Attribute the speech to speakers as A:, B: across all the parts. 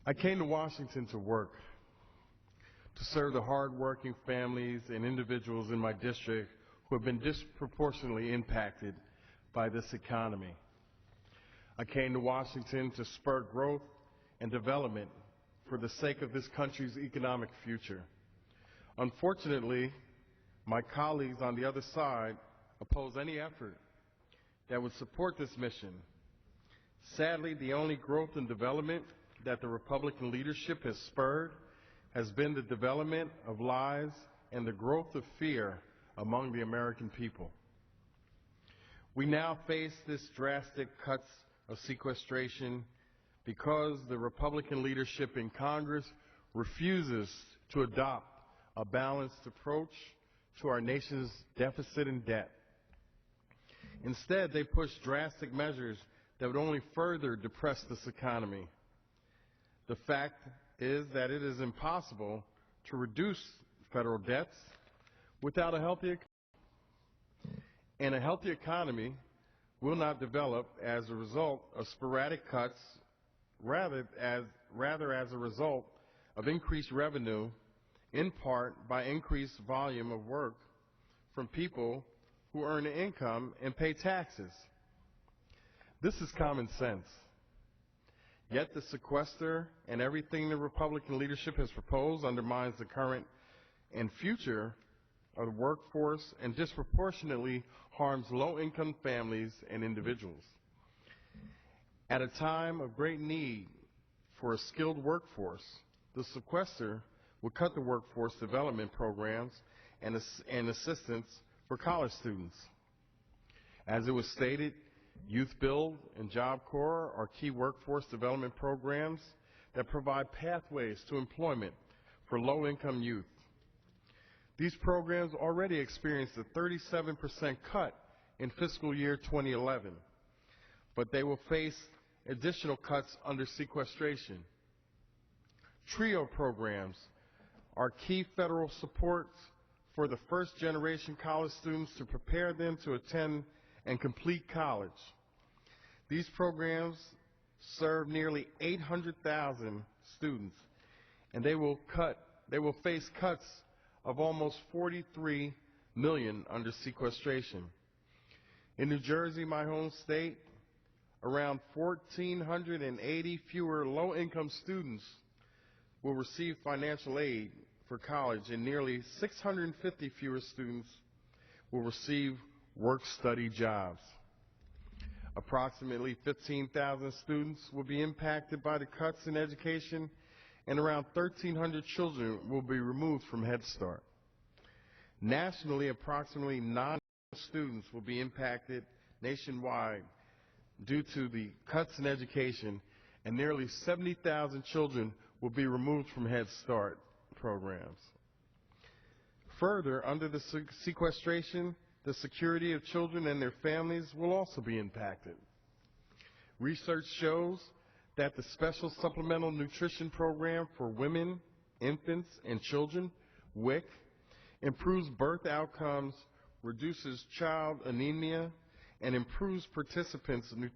A: I came to Washington to work, to serve the hardworking families and individuals in my district who have been disproportionately impacted by this economy. I came to Washington to spur growth and development for the sake of this country's economic future. Unfortunately, my colleagues on the other side oppose any effort that would support this mission. Sadly, the only growth and development that the Republican leadership has spurred has been the development of lies and the growth of fear among the American people. We now face this drastic cuts of sequestration because the Republican leadership in Congress refuses to adopt a balanced approach to our nation's deficit and debt. Instead, they push drastic measures that would only further depress this economy. The fact is that it is impossible to reduce federal debts without a healthy economy. And a healthy economy will not develop as a result of sporadic cuts, rather as a result of increased revenue, in part by increased volume of work from people who earn an income and pay taxes. This is common sense. Yet the sequester and everything the Republican leadership has proposed undermines the current and future of the workforce and disproportionately harms low-income families and individuals. At a time of great need for a skilled workforce, the sequester will cut the workforce development programs and assistance for college students. As it was stated, Youth Build and Job Corps are key workforce development programs that provide pathways to employment for low-income youth. These programs already experienced a 37% cut in fiscal year 2011, but they will face additional cuts under sequestration. TRIO programs are key federal supports for the first-generation college students to prepare them to attend and complete college. These programs serve nearly 800,000 students, and they will face cuts of almost 43 million under sequestration. In New Jersey, my home state, around 1,480 fewer low-income students will receive financial aid for college, and nearly 650 fewer students will receive work-study jobs. Approximately 15,000 students will be impacted by the cuts in education, and around 1,300 children will be removed from Head Start. Nationally, approximately 9 students will be impacted nationwide due to the cuts in education, and nearly 70,000 children will be removed from Head Start programs. Further, under the sequestration, the security of children and their families will also be impacted. Research shows that the Special Supplemental Nutrition Program for Women, Infants, and Children, WIC, improves birth outcomes, reduces child anemia, and improves the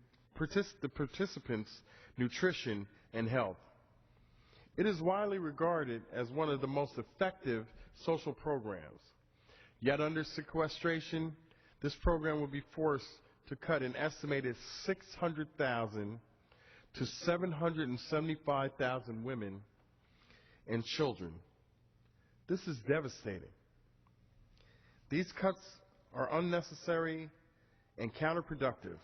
A: participants' nutrition and health. It is widely regarded as one of the most effective social programs. Yet under sequestration, this program will be forced to cut an estimated 600,000 to 775,000 women and children. This is devastating. These cuts are unnecessary and counterproductive.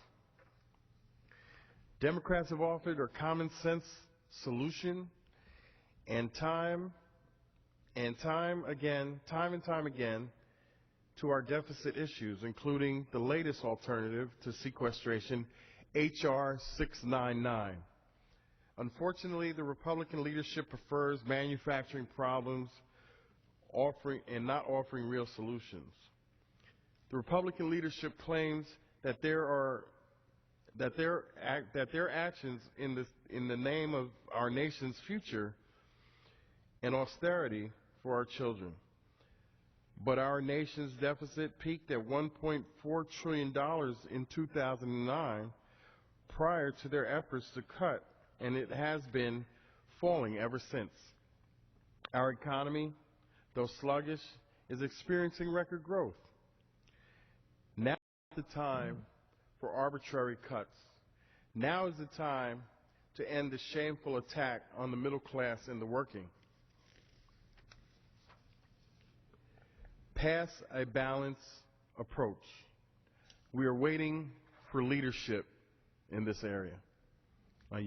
A: Democrats have offered a common sense solution, and time and time again to our deficit issues, including the latest alternative to sequestration, H.R. 699. Unfortunately, the Republican leadership prefers manufacturing problems and not offering real solutions. The Republican leadership claims that their actions in the name of our nation's future and austerity for our children. But our nation's deficit peaked at $1.4 trillion in 2009 prior to their efforts to cut, and it has been falling ever since. Our economy, though sluggish, is experiencing record growth. Now is the time for arbitrary cuts. Now is the time to end the shameful attack on the middle class and the working. Pass a balanced approach. We are waiting for leadership in this area.